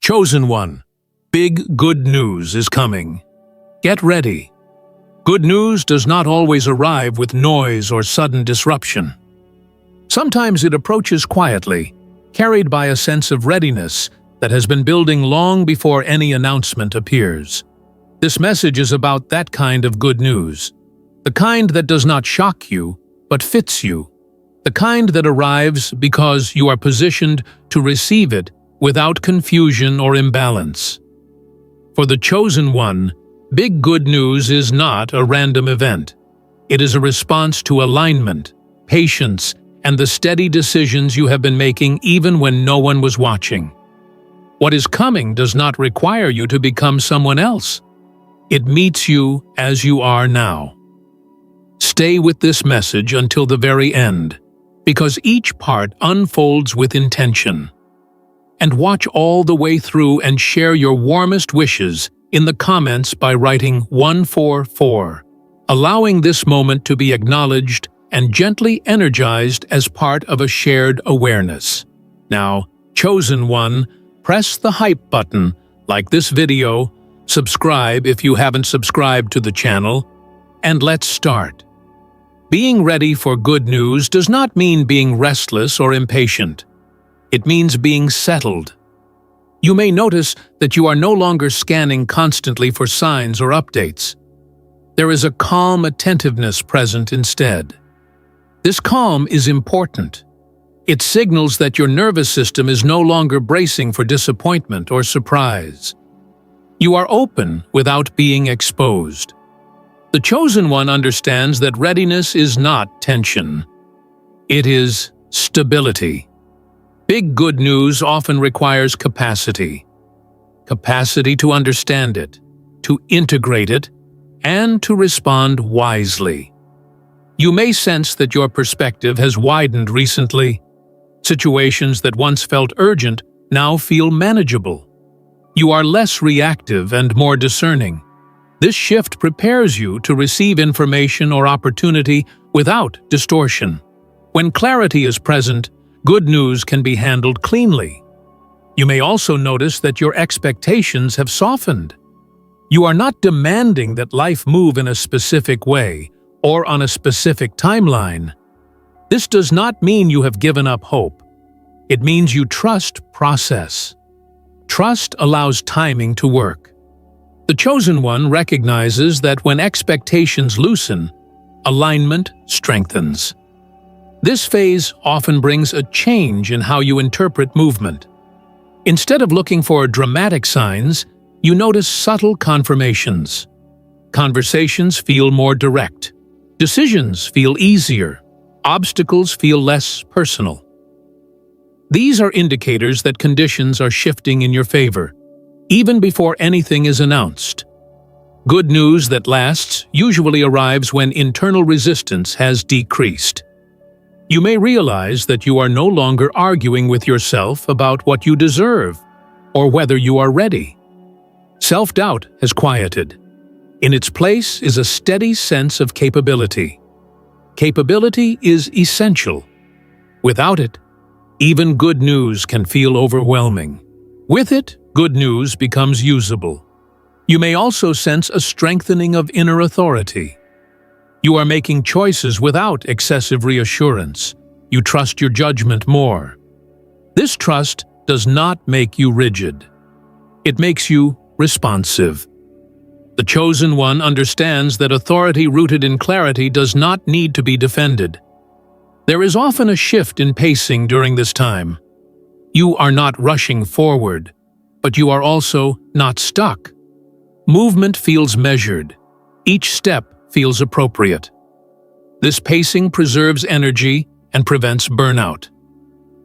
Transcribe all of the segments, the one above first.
Chosen one, big good news is coming. Get ready. Good news does not always arrive with noise or sudden disruption. Sometimes it approaches quietly, carried by a sense of readiness that has been building long before any announcement appears. This message is about that kind of good news. The kind that does not shock you, but fits you. The kind that arrives because you are positioned to receive it without confusion or imbalance. For the chosen one, big good news is not a random event. It is a response to alignment, patience, and the steady decisions you have been making even when no one was watching. What is coming does not require you to become someone else. It meets you as you are now. Stay with this message until the very end, because each part unfolds with intention. And watch all the way through and share your warmest wishes in the comments by writing 144, allowing this moment to be acknowledged and gently energized as part of a shared awareness. Now, chosen one, press the hype button, like this video, subscribe if you haven't subscribed to the channel, and let's start. Being ready for good news does not mean being restless or impatient. It means being settled. You may notice that you are no longer scanning constantly for signs or updates. There is a calm attentiveness present instead. This calm is important. It signals that your nervous system is no longer bracing for disappointment or surprise. You are open without being exposed. The chosen one understands that readiness is not tension. It is stability. Big good news often requires capacity. Capacity to understand it, to integrate it, and to respond wisely. You may sense that your perspective has widened recently. Situations that once felt urgent now feel manageable. You are less reactive and more discerning. This shift prepares you to receive information or opportunity without distortion. When clarity is present, good news can be handled cleanly. You may also notice that your expectations have softened. You are not demanding that life move in a specific way or on a specific timeline. This does not mean you have given up hope. It means you trust process. Trust allows timing to work. The chosen one recognizes that when expectations loosen, alignment strengthens. This phase often brings a change in how you interpret movement. Instead of looking for dramatic signs, you notice subtle confirmations. Conversations feel more direct. Decisions feel easier. Obstacles feel less personal. These are indicators that conditions are shifting in your favor, even before anything is announced. Good news that lasts usually arrives when internal resistance has decreased. You may realize that you are no longer arguing with yourself about what you deserve or whether you are ready. Self-doubt has quieted. In its place is a steady sense of capability. Capability is essential. Without it, even good news can feel overwhelming. With it, good news becomes usable. You may also sense a strengthening of inner authority. You are making choices without excessive reassurance. You trust your judgment more. This trust does not make you rigid. It makes you responsive. The chosen one understands that authority rooted in clarity does not need to be defended. There is often a shift in pacing during this time. You are not rushing forward, but you are also not stuck. Movement feels measured. Each step feels appropriate. This pacing preserves energy and prevents burnout.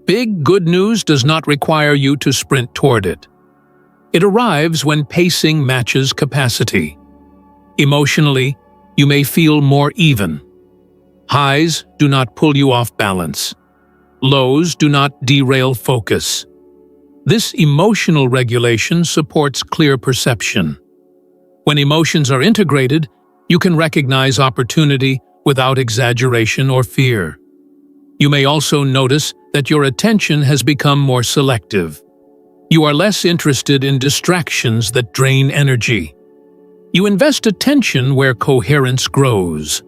Big good news does not require you to sprint toward it. It arrives when pacing matches capacity. Emotionally, you may feel more even. Highs do not pull you off balance. Lows do not derail focus. This emotional regulation supports clear perception. When emotions are integrated, you can recognize opportunity without exaggeration or fear. You may also notice that your attention has become more selective. You are less interested in distractions that drain energy. You invest attention where coherence grows.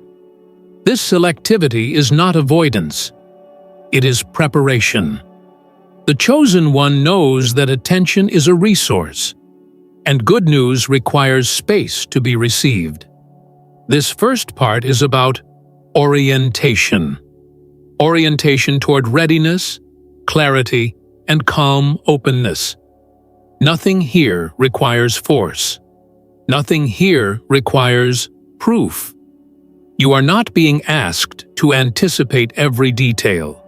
This selectivity is not avoidance. It is preparation. The chosen one knows that attention is a resource, and good news requires space to be received. This first part is about orientation. Orientation toward readiness, clarity, and calm openness. Nothing here requires force. Nothing here requires proof. You are not being asked to anticipate every detail.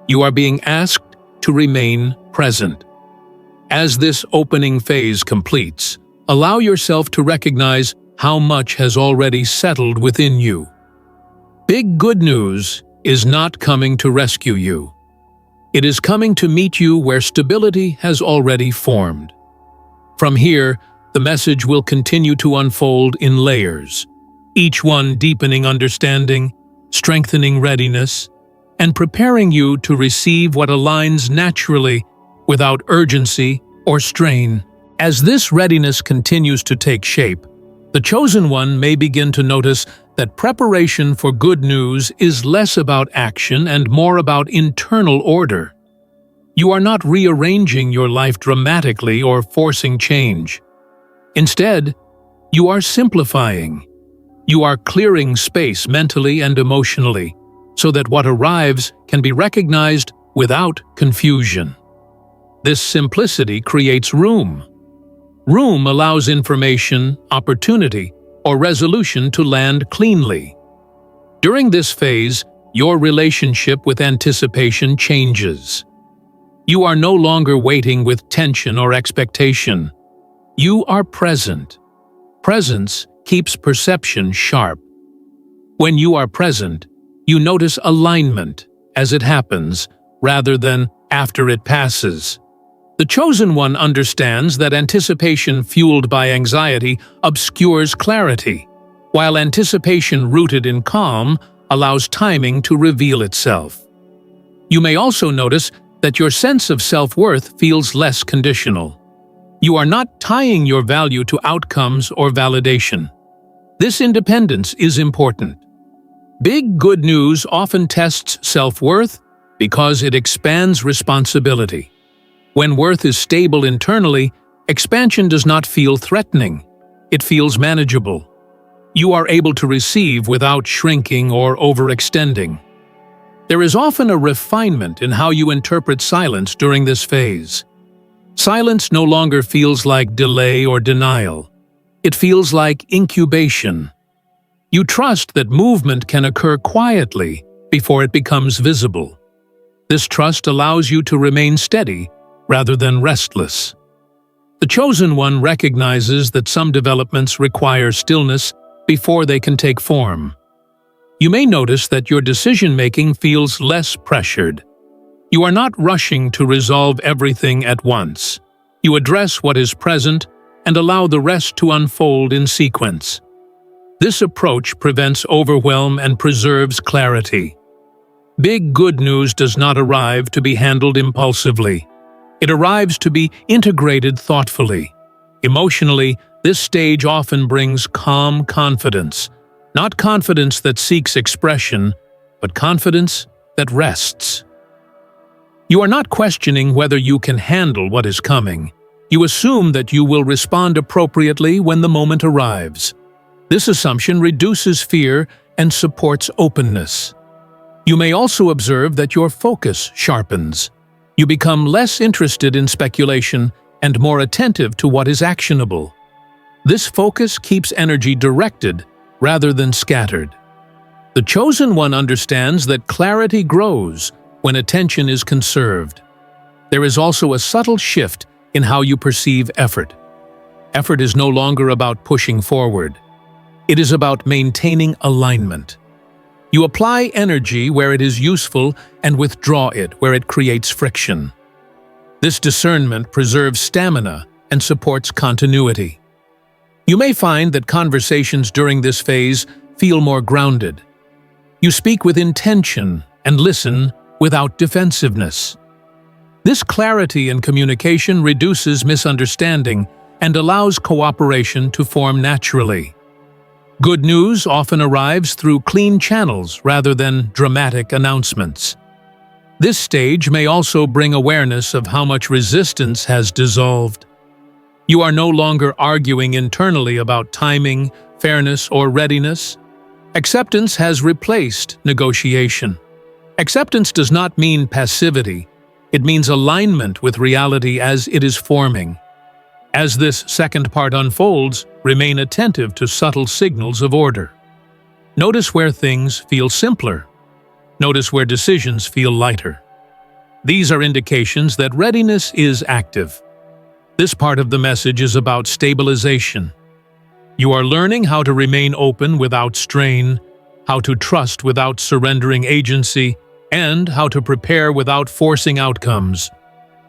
You are being asked to remain present. As this opening phase completes, allow yourself to recognize how much has already settled within you. Big good news is not coming to rescue you. It is coming to meet you where stability has already formed. From here, the message will continue to unfold in layers, each one deepening understanding, strengthening readiness, and preparing you to receive what aligns naturally without urgency or strain. As this readiness continues to take shape, the chosen one may begin to notice that preparation for good news is less about action and more about internal order. You are not rearranging your life dramatically or forcing change. Instead, you are simplifying. You are clearing space mentally and emotionally so that what arrives can be recognized without confusion. This simplicity creates room. Room allows information, opportunity, or resolution to land cleanly. During this phase, your relationship with anticipation changes. You are no longer waiting with tension or expectation. You are present. Presence keeps perception sharp. When you are present, you notice alignment as it happens rather than after it passes. The chosen one understands that anticipation fueled by anxiety obscures clarity, while anticipation rooted in calm allows timing to reveal itself. You may also notice that your sense of self-worth feels less conditional. You are not tying your value to outcomes or validation. This independence is important. Big good news often tests self-worth because it expands responsibility. When worth is stable internally, expansion does not feel threatening. It feels manageable. You are able to receive without shrinking or overextending. There is often a refinement in how you interpret silence during this phase. Silence no longer feels like delay or denial. It feels like incubation. You trust that movement can occur quietly before it becomes visible. This trust allows you to remain steady rather than restless. The chosen one recognizes that some developments require stillness before they can take form. You may notice that your decision-making feels less pressured. You are not rushing to resolve everything at once. You address what is present and allow the rest to unfold in sequence. This approach prevents overwhelm and preserves clarity. Big good news does not arrive to be handled impulsively. It arrives to be integrated thoughtfully. Emotionally, this stage often brings calm confidence, not confidence that seeks expression, but confidence that rests. You are not questioning whether you can handle what is coming. You assume that you will respond appropriately when the moment arrives. This assumption reduces fear and supports openness. You may also observe that your focus sharpens. You become less interested in speculation and more attentive to what is actionable. This focus keeps energy directed rather than scattered. The chosen one understands that clarity grows when attention is conserved. There is also a subtle shift in how you perceive effort. Effort is no longer about pushing forward. It is about maintaining alignment. You apply energy where it is useful and withdraw it where it creates friction. This discernment preserves stamina and supports continuity. You may find that conversations during this phase feel more grounded. You speak with intention and listen without defensiveness. This clarity in communication reduces misunderstanding and allows cooperation to form naturally. Good news often arrives through clean channels rather than dramatic announcements. This stage may also bring awareness of how much resistance has dissolved. You are no longer arguing internally about timing, fairness, or readiness. Acceptance has replaced negotiation. Acceptance does not mean passivity. It means alignment with reality as it is forming. As this second part unfolds, remain attentive to subtle signals of order. Notice where things feel simpler. Notice where decisions feel lighter. These are indications that readiness is active. This part of the message is about stabilization. You are learning how to remain open without strain, how to trust without surrendering agency, and how to prepare without forcing outcomes.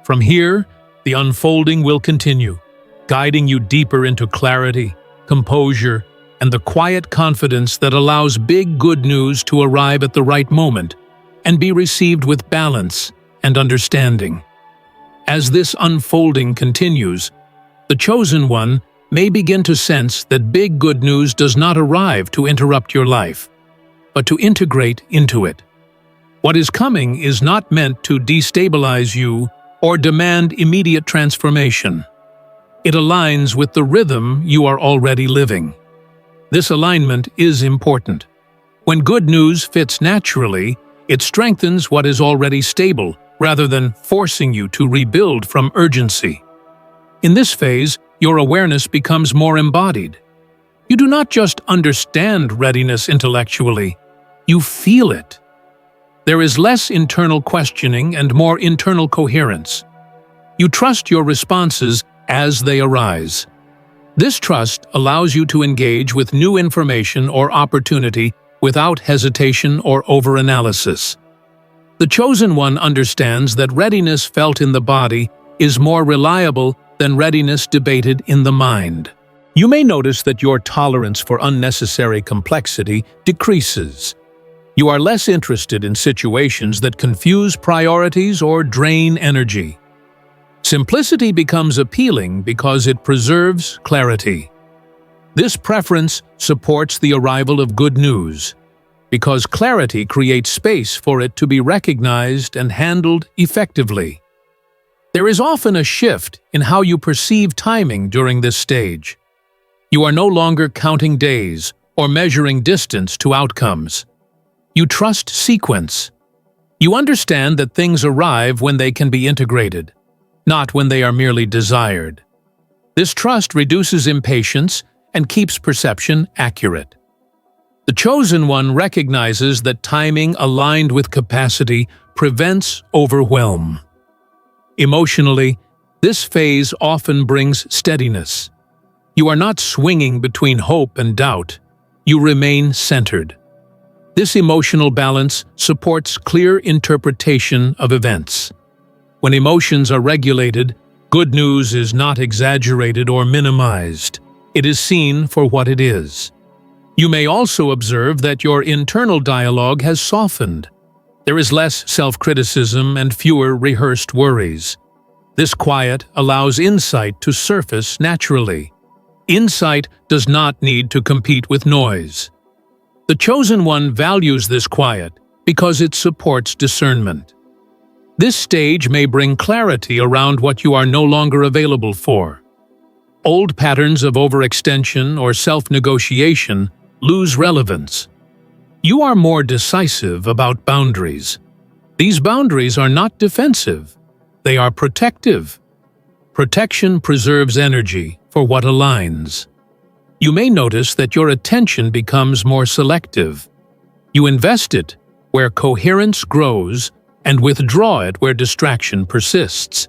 From here, the unfolding will continue, guiding you deeper into clarity, composure, and the quiet confidence that allows big good news to arrive at the right moment and be received with balance and understanding. As this unfolding continues, the chosen one may begin to sense that big good news does not arrive to interrupt your life, but to integrate into it. What is coming is not meant to destabilize you or demand immediate transformation. It aligns with the rhythm you are already living. This alignment is important. When good news fits naturally, it strengthens what is already stable rather than forcing you to rebuild from urgency. In this phase, your awareness becomes more embodied. You do not just understand readiness intellectually, you feel it. There is less internal questioning and more internal coherence. You trust your responses as they arise. This trust allows you to engage with new information or opportunity without hesitation or overanalysis. The chosen one understands that readiness felt in the body is more reliable than readiness debated in the mind. You may notice that your tolerance for unnecessary complexity decreases. You are less interested in situations that confuse priorities or drain energy. Simplicity becomes appealing because it preserves clarity. This preference supports the arrival of good news, because clarity creates space for it to be recognized and handled effectively. There is often a shift in how you perceive timing during this stage. You are no longer counting days or measuring distance to outcomes. You trust sequence. You understand that things arrive when they can be integrated, not when they are merely desired. This trust reduces impatience and keeps perception accurate. The chosen one recognizes that timing aligned with capacity prevents overwhelm. Emotionally, this phase often brings steadiness. You are not swinging between hope and doubt. You remain centered. This emotional balance supports clear interpretation of events. When emotions are regulated, good news is not exaggerated or minimized. It is seen for what it is. You may also observe that your internal dialogue has softened. There is less self-criticism and fewer rehearsed worries. This quiet allows insight to surface naturally. Insight does not need to compete with noise. The chosen one values this quiet because it supports discernment. This stage may bring clarity around what you are no longer available for. Old patterns of overextension or self-negotiation lose relevance. You are more decisive about boundaries. These boundaries are not defensive. They are protective. Protection preserves energy for what aligns. You may notice that your attention becomes more selective. You invest it where coherence grows and withdraw it where distraction persists.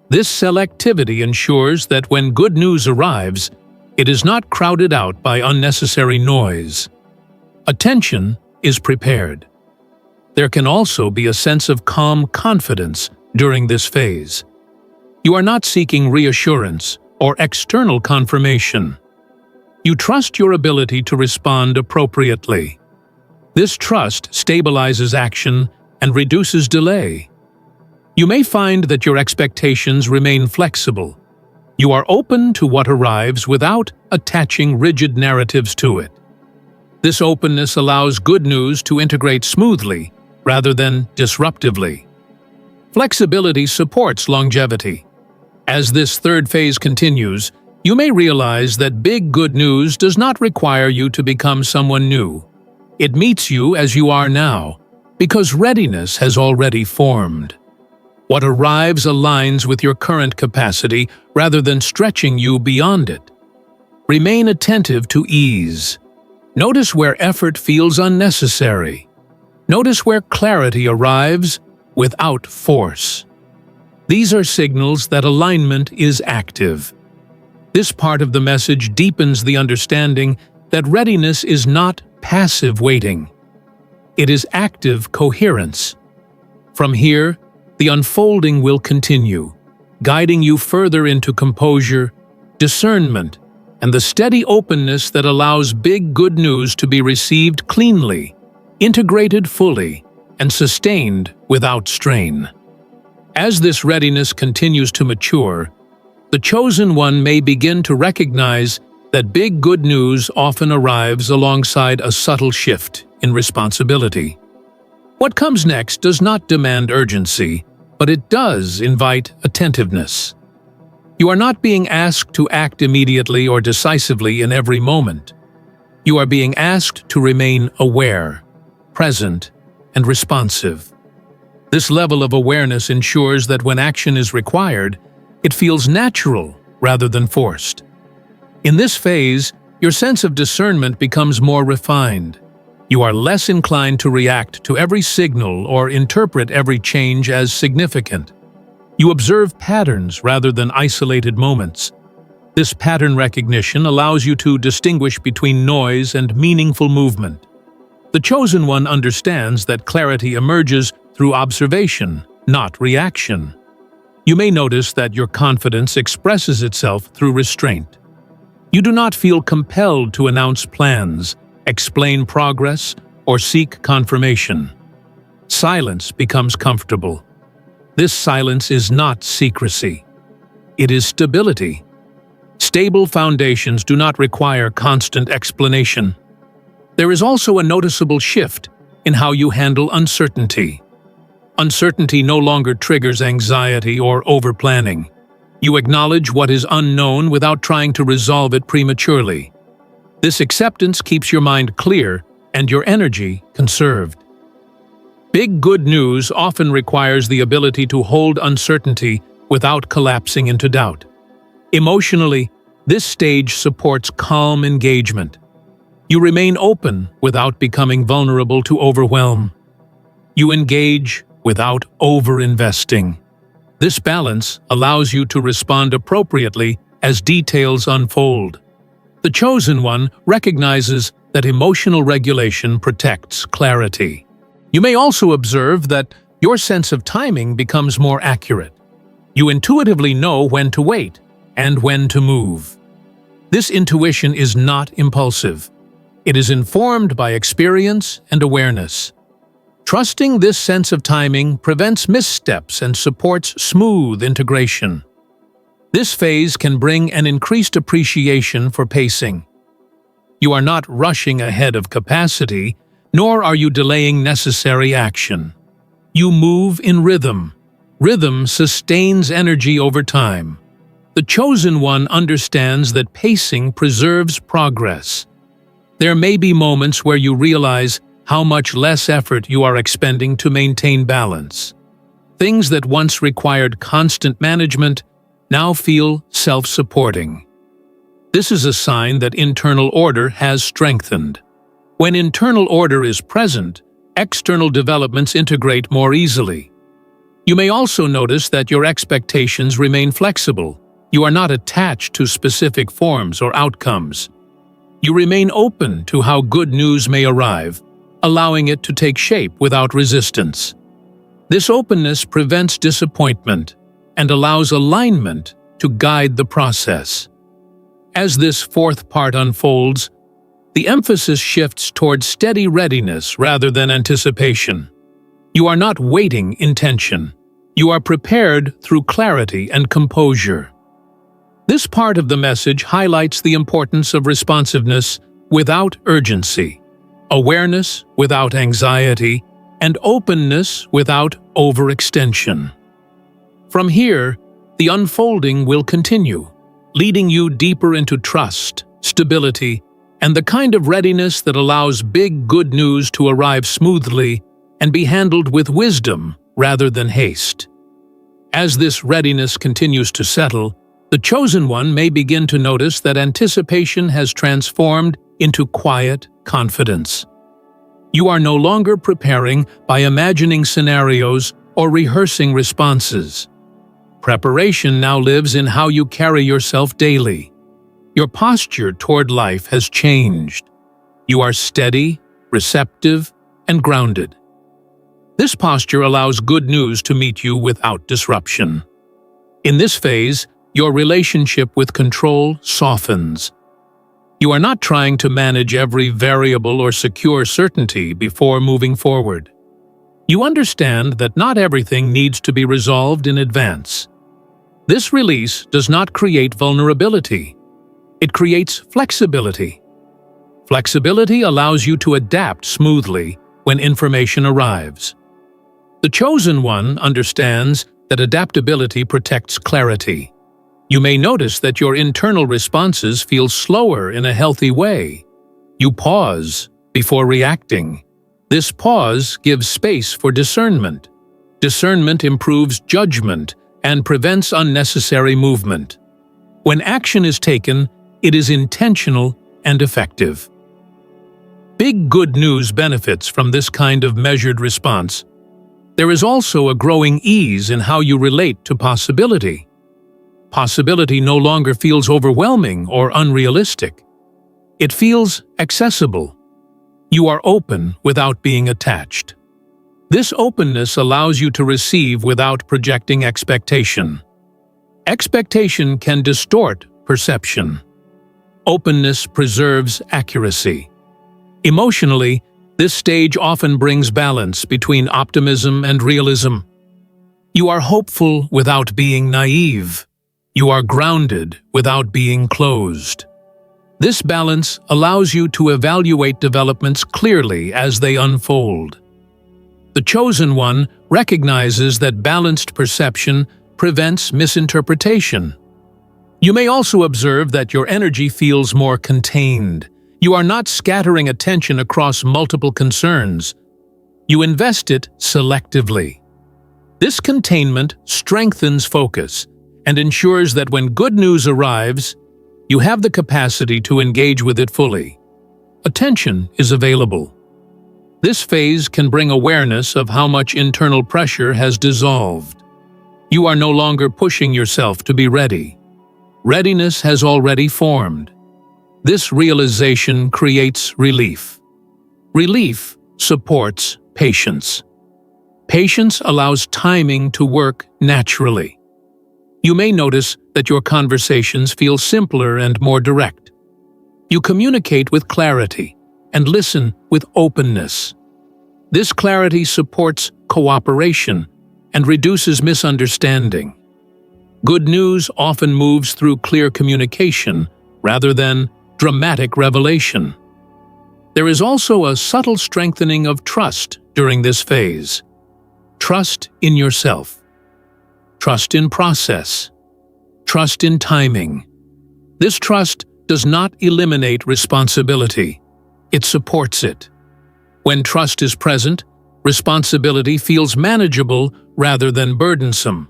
This selectivity ensures that when good news arrives, it is not crowded out by unnecessary noise. Attention is prepared. There can also be a sense of calm confidence during this phase. You are not seeking reassurance or external confirmation. You trust your ability to respond appropriately. This trust stabilizes action and reduces delay. You may find that your expectations remain flexible. You are open to what arrives without attaching rigid narratives to it. This openness allows good news to integrate smoothly rather than disruptively. Flexibility supports longevity. As this third phase continues, you may realize that big good news does not require you to become someone new. It meets you as you are now, because readiness has already formed. What arrives aligns with your current capacity rather than stretching you beyond it. Remain attentive to ease. Notice where effort feels unnecessary. Notice where clarity arrives without force. These are signals that alignment is active. This part of the message deepens the understanding that readiness is not passive waiting. It is active coherence. From here, the unfolding will continue, guiding you further into composure, discernment, and the steady openness that allows big good news to be received cleanly, integrated fully, and sustained without strain. As this readiness continues to mature, the chosen one may begin to recognize that big good news often arrives alongside a subtle shift in responsibility. What comes next does not demand urgency, but it does invite attentiveness. You are not being asked to act immediately or decisively in every moment. You are being asked to remain aware, present, and responsive. This level of awareness ensures that when action is required, it feels natural rather than forced. In this phase, your sense of discernment becomes more refined. You are less inclined to react to every signal or interpret every change as significant. You observe patterns rather than isolated moments. This pattern recognition allows you to distinguish between noise and meaningful movement. The chosen one understands that clarity emerges through observation, not reaction. You may notice that your confidence expresses itself through restraint. You do not feel compelled to announce plans, explain progress, or seek confirmation. Silence becomes comfortable. This silence is not secrecy. It is stability. Stable foundations do not require constant explanation. There is also a noticeable shift in how you handle uncertainty. Uncertainty no longer triggers anxiety or overplanning. You acknowledge what is unknown without trying to resolve it prematurely. This acceptance keeps your mind clear and your energy conserved. Big good news often requires the ability to hold uncertainty without collapsing into doubt. Emotionally, this stage supports calm engagement. You remain open without becoming vulnerable to overwhelm. You engage without over-investing. This balance allows you to respond appropriately as details unfold. The chosen one recognizes that emotional regulation protects clarity. You may also observe that your sense of timing becomes more accurate. You intuitively know when to wait and when to move. This intuition is not impulsive. It is informed by experience and awareness. Trusting this sense of timing prevents missteps and supports smooth integration. This phase can bring an increased appreciation for pacing. You are not rushing ahead of capacity, nor are you delaying necessary action. You move in rhythm. Rhythm sustains energy over time. The chosen one understands that pacing preserves progress. There may be moments where you realize how much less effort you are expending to maintain balance. Things that once required constant management now feel self-supporting. This is a sign that internal order has strengthened. When internal order is present, external developments integrate more easily. You may also notice that your expectations remain flexible. You are not attached to specific forms or outcomes. You remain open to how good news may arrive, allowing it to take shape without resistance. This openness prevents disappointment and allows alignment to guide the process. As this fourth part unfolds, the emphasis shifts toward steady readiness rather than anticipation. You are not waiting in tension. You are prepared through clarity and composure. This part of the message highlights the importance of responsiveness without urgency, awareness without anxiety, and openness without overextension. From here, the unfolding will continue, leading you deeper into trust, stability, and the kind of readiness that allows big good news to arrive smoothly and be handled with wisdom rather than haste. As this readiness continues to settle, the chosen one may begin to notice that anticipation has transformed into quiet confidence. You are no longer preparing by imagining scenarios or rehearsing responses. Preparation now lives in how you carry yourself daily. Your posture toward life has changed. You are steady, receptive, and grounded. This posture allows good news to meet you without disruption. In this phase, your relationship with control softens. You are not trying to manage every variable or secure certainty before moving forward. You understand that not everything needs to be resolved in advance. This release does not create vulnerability. It creates flexibility. Flexibility allows you to adapt smoothly when information arrives. The chosen one understands that adaptability protects clarity. You may notice that your internal responses feel slower in a healthy way. You pause before reacting. This pause gives space for discernment. Discernment improves judgment and prevents unnecessary movement. When action is taken, it is intentional and effective. Big good news benefits from this kind of measured response. There is also a growing ease in how you relate to possibility. Possibility no longer feels overwhelming or unrealistic. It feels accessible. You are open without being attached. This openness allows you to receive without projecting expectation. Expectation can distort perception. Openness preserves accuracy. Emotionally, this stage often brings balance between optimism and realism. You are hopeful without being naive. You are grounded without being closed. This balance allows you to evaluate developments clearly as they unfold. The chosen one recognizes that balanced perception prevents misinterpretation. You may also observe that your energy feels more contained. You are not scattering attention across multiple concerns. You invest it selectively. This containment strengthens focus and ensures that when good news arrives, you have the capacity to engage with it fully. Attention is available. This phase can bring awareness of how much internal pressure has dissolved. You are no longer pushing yourself to be ready. Readiness has already formed. This realization creates relief. Relief supports patience. Patience allows timing to work naturally. You may notice that your conversations feel simpler and more direct. You communicate with clarity and listen with openness. This clarity supports cooperation and reduces misunderstanding. Good news often moves through clear communication rather than dramatic revelation. There is also a subtle strengthening of trust during this phase. Trust in yourself. Trust in process. Trust in timing. This trust does not eliminate responsibility. It supports it. When trust is present, responsibility feels manageable rather than burdensome.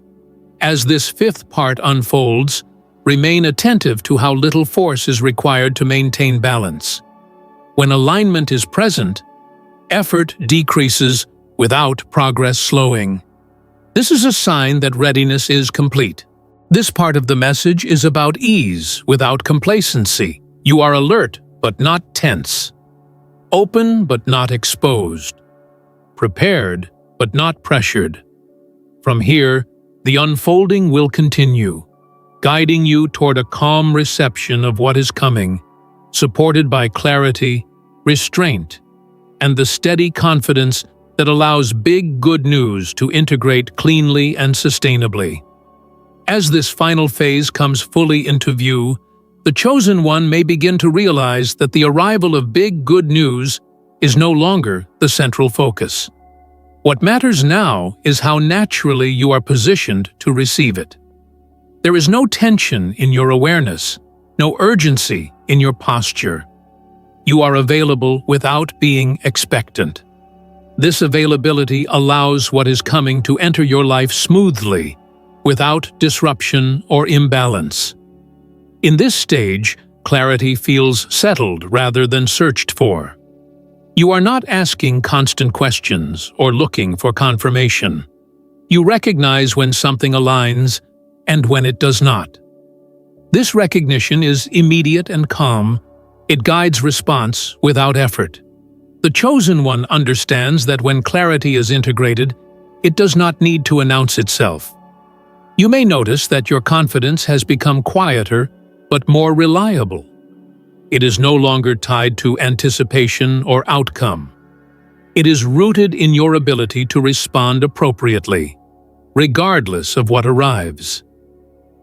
As this fifth part unfolds, remain attentive to how little force is required to maintain balance. When alignment is present, effort decreases without progress slowing. This is a sign that readiness is complete. This part of the message is about ease without complacency. You are alert but not tense. Open but not exposed. Prepared but not pressured. From here, the unfolding will continue, guiding you toward a calm reception of what is coming, supported by clarity, restraint, and the steady confidence that allows big good news to integrate cleanly and sustainably. As this final phase comes fully into view, the chosen one may begin to realize that the arrival of big good news is no longer the central focus. What matters now is how naturally you are positioned to receive it. There is no tension in your awareness, no urgency in your posture. You are available without being expectant. This availability allows what is coming to enter your life smoothly, without disruption or imbalance. In this stage, clarity feels settled rather than searched for. You are not asking constant questions or looking for confirmation. You recognize when something aligns and when it does not. This recognition is immediate and calm. It guides response without effort. The chosen one understands that when clarity is integrated, it does not need to announce itself. You may notice that your confidence has become quieter but more reliable. It is no longer tied to anticipation or outcome. It is rooted in your ability to respond appropriately, regardless of what arrives.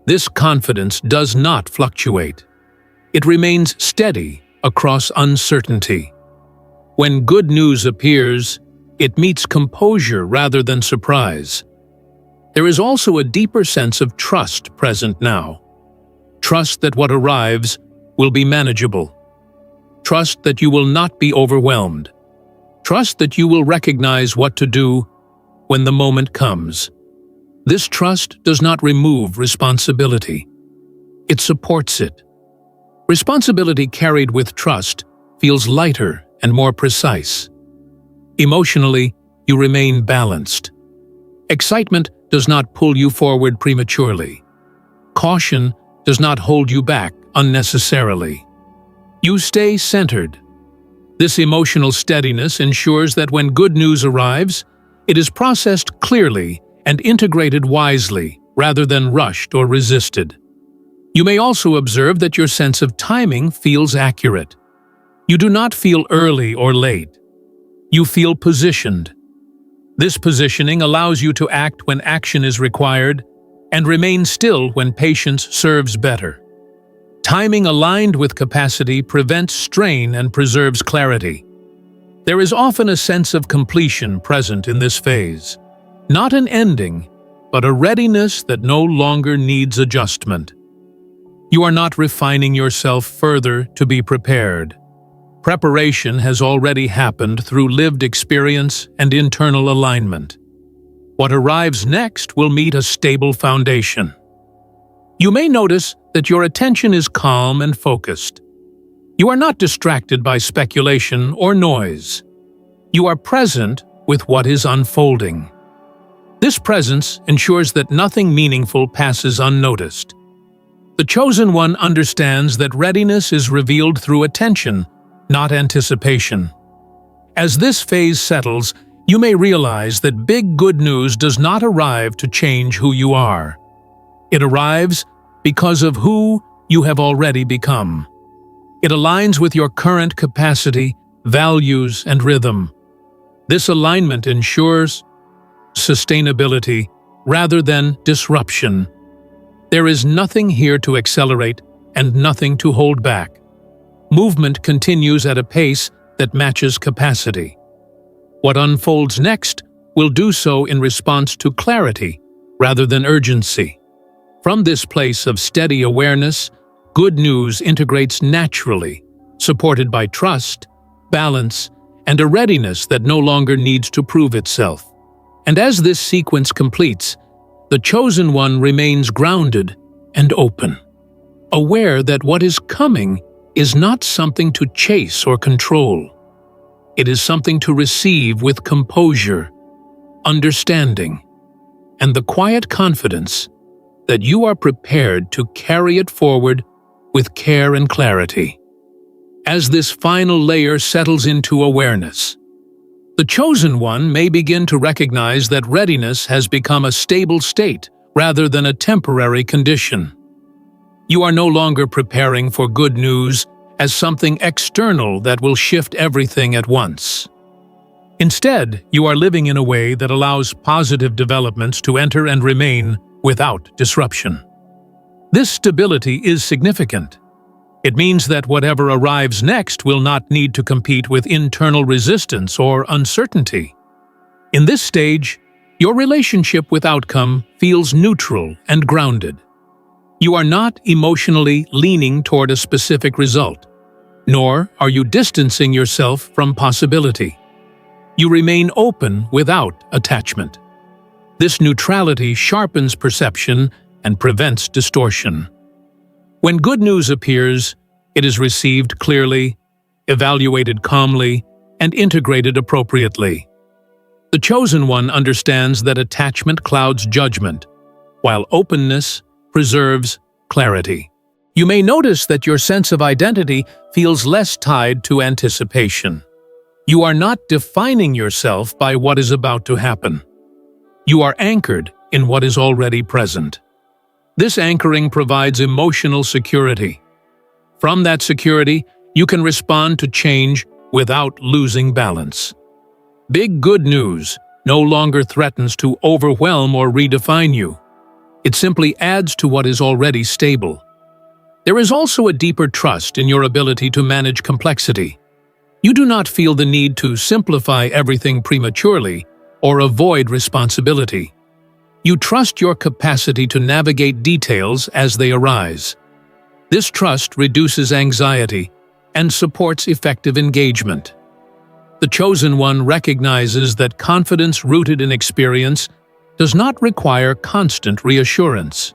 This confidence does not fluctuate. It remains steady across uncertainty. When good news appears, it meets composure rather than surprise. There is also a deeper sense of trust present now. Trust that what arrives will be manageable. Trust that you will not be overwhelmed. Trust that you will recognize what to do when the moment comes. This trust does not remove responsibility. It supports it. Responsibility carried with trust feels lighter and more precise. Emotionally, you remain balanced. Excitement does not pull you forward prematurely. Caution does not hold you back unnecessarily. You stay centered. This emotional steadiness ensures that when good news arrives, it is processed clearly and integrated wisely rather than rushed or resisted. You may also observe that your sense of timing feels accurate. You do not feel early or late. You feel positioned. This positioning allows you to act when action is required and remain still when patience serves better. Timing aligned with capacity prevents strain and preserves clarity. There is often a sense of completion present in this phase. Not an ending, but a readiness that no longer needs adjustment. You are not refining yourself further to be prepared. Preparation has already happened through lived experience and internal alignment. What arrives next will meet a stable foundation. You may notice that your attention is calm and focused. You are not distracted by speculation or noise. You are present with what is unfolding. This presence ensures that nothing meaningful passes unnoticed. The chosen one understands that readiness is revealed through attention, not anticipation. As this phase settles, you may realize that big good news does not arrive to change who you are. It arrives because of who you have already become. It aligns with your current capacity, values, and rhythm. This alignment ensures sustainability rather than disruption. There is nothing here to accelerate and nothing to hold back. Movement continues at a pace that matches capacity. What unfolds next will do so in response to clarity rather than urgency. From this place of steady awareness, good news integrates naturally, supported by trust, balance, and a readiness that no longer needs to prove itself. And as this sequence completes, the chosen one remains grounded and open, aware that what is coming is not something to chase or control. It is something to receive with composure, understanding, and the quiet confidence that you are prepared to carry it forward with care and clarity. As this final layer settles into awareness, the chosen one may begin to recognize that readiness has become a stable state rather than a temporary condition. You are no longer preparing for good news as something external that will shift everything at once. Instead, you are living in a way that allows positive developments to enter and remain without disruption. This stability is significant. It means that whatever arrives next will not need to compete with internal resistance or uncertainty. In this stage, your relationship with outcome feels neutral and grounded. You are not emotionally leaning toward a specific result, nor are you distancing yourself from possibility. You remain open without attachment. This neutrality sharpens perception and prevents distortion. When good news appears, it is received clearly, evaluated calmly, and integrated appropriately. The chosen one understands that attachment clouds judgment, while openness preserves clarity. You may notice that your sense of identity feels less tied to anticipation. You are not defining yourself by what is about to happen. You are anchored in what is already present. This anchoring provides emotional security. From that security, you can respond to change without losing balance. Big good news no longer threatens to overwhelm or redefine you. It simply adds to what is already stable. There is also a deeper trust in your ability to manage complexity. You do not feel the need to simplify everything prematurely or avoid responsibility. You trust your capacity to navigate details as they arise. This trust reduces anxiety and supports effective engagement. The chosen one recognizes that confidence rooted in experience does not require constant reassurance.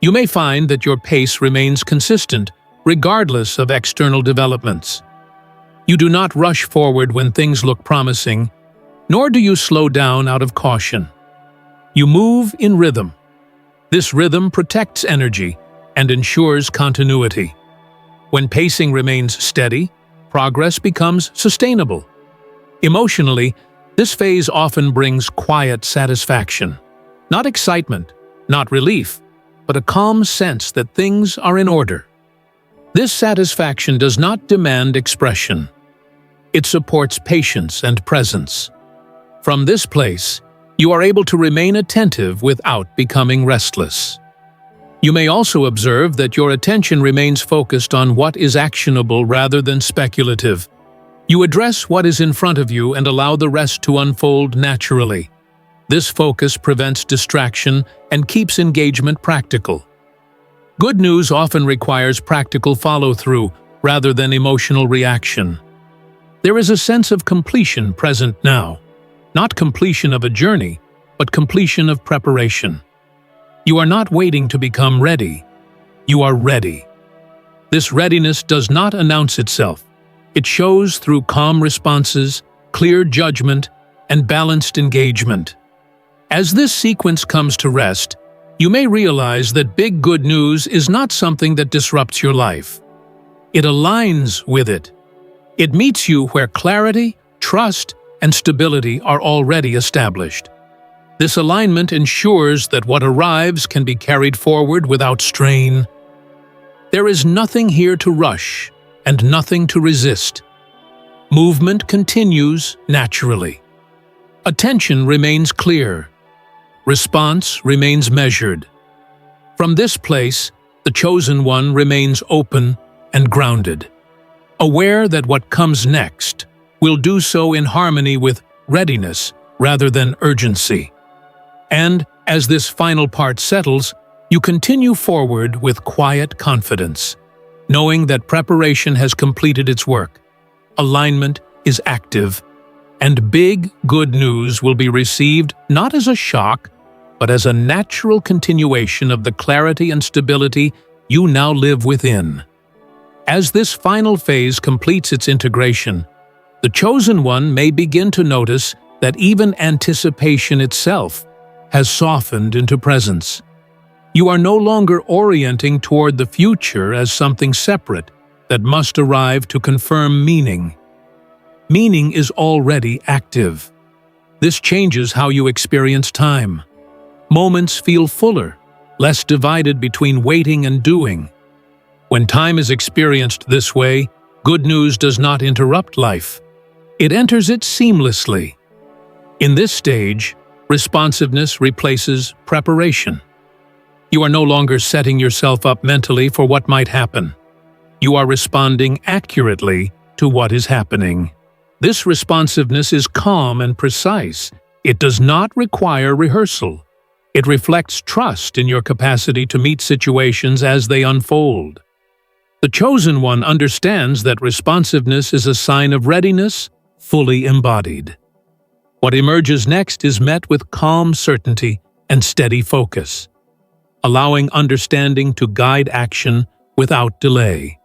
You may find that your pace remains consistent, regardless of external developments. You do not rush forward when things look promising, nor do you slow down out of caution. You move in rhythm. This rhythm protects energy and ensures continuity. When pacing remains steady, progress becomes sustainable. Emotionally, this phase often brings quiet satisfaction. Not excitement, not relief, but a calm sense that things are in order. This satisfaction does not demand expression. It supports patience and presence. From this place, you are able to remain attentive without becoming restless. You may also observe that your attention remains focused on what is actionable rather than speculative. You address what is in front of you and allow the rest to unfold naturally. This focus prevents distraction and keeps engagement practical. Good news often requires practical follow-through rather than emotional reaction. There is a sense of completion present now. Not completion of a journey, but completion of preparation. You are not waiting to become ready. You are ready. This readiness does not announce itself. It shows through calm responses, clear judgment, and balanced engagement. As this sequence comes to rest, you may realize that big good news is not something that disrupts your life. It aligns with it. It meets you where clarity, trust, and stability are already established. This alignment ensures that what arrives can be carried forward without strain. There is nothing here to rush and nothing to resist. Movement continues naturally. Attention remains clear. Response remains measured. From this place, the chosen one remains open and grounded, aware that what comes next will do so in harmony with readiness rather than urgency. And as this final part settles, you continue forward with quiet confidence, knowing that preparation has completed its work, alignment is active, and big good news will be received not as a shock, but as a natural continuation of the clarity and stability you now live within. As this final phase completes its integration, the chosen one may begin to notice that even anticipation itself has softened into presence. You are no longer orienting toward the future as something separate that must arrive to confirm meaning. Meaning is already active. This changes how you experience time. Moments feel fuller, less divided between waiting and doing. When time is experienced this way, good news does not interrupt life. It enters it seamlessly. In this stage, responsiveness replaces preparation. You are no longer setting yourself up mentally for what might happen. You are responding accurately to what is happening. This responsiveness is calm and precise. It does not require rehearsal. It reflects trust in your capacity to meet situations as they unfold. The chosen one understands that responsiveness is a sign of readiness, fully embodied. What emerges next is met with calm certainty and steady focus, allowing understanding to guide action without delay.